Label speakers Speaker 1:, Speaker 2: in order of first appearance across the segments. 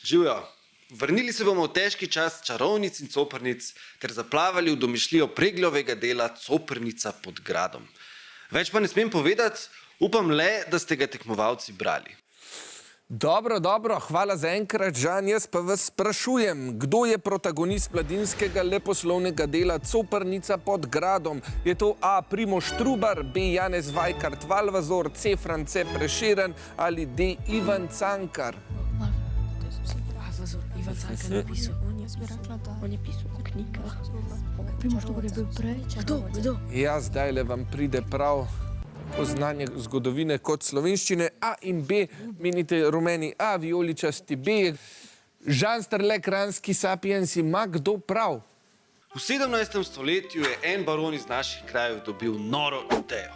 Speaker 1: Živijo. Vrnili se bomo v težki čas čarovnic in coprnic ter zaplavali v domišljijo Pregljovega dela Coprnica pod gradom. Več pa ne smem povedati, upam le, da ste ga tekmovalci brali.
Speaker 2: Dobro, hvala za enkrat, Žan. Jaz pa vas sprašujem, kdo je protagonist mladinskega leposlovnega dela Coprnica pod gradom? Je to A. Primož Trubar, B. Janez Vajkard Valvazor, C. France Prešeren ali D. Ivan Cankar?
Speaker 3: Ivan Cankar je pisal. On je pisal v knjigah. Primož Trubar je bil prej. Kdo?
Speaker 2: Ja, zdajle vam pride prav poznanje zgodovine kot slovenščine. A in B, menite rumeni A, vijoličasti B. Žan Strle, Kranjski sapiens, ima kdo prav?
Speaker 1: V 17. stoletju je en baron iz naših krajev dobil noro idejo,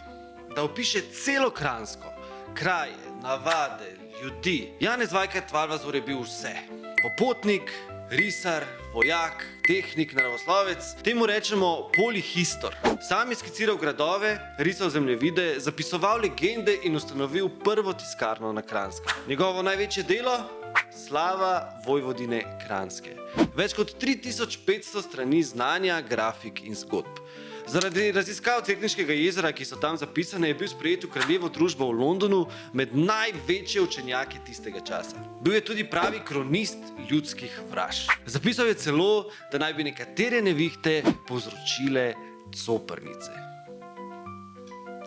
Speaker 1: da opiše celo Kranjsko, kraje, navade, ljudi. Janez Vajkard Valvazor je bil vse. Popotnik, risar, vojak, tehnik, naravoslovec, temu rečemo polihistor. Sam je skiciral gradove, risal zemljevide, zapisoval legende in ustanovil prvo tiskarno na Kranjskem. Njegovo največje delo? Slava vojvodine Kranjske. Več kot 3500 strani znanja, grafik in zgodb. Zaradi raziskav Cerkniškega jezera, ki so tam zapisane, je bil sprejet v kraljevo družbo v Londonu med največje učenjake tistega časa. Bil je tudi pravi kronist ljudskih vraž. Zapisal je celo, da naj bi nekatere nevihte povzročile coprnice.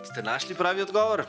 Speaker 1: Ste našli pravi odgovor?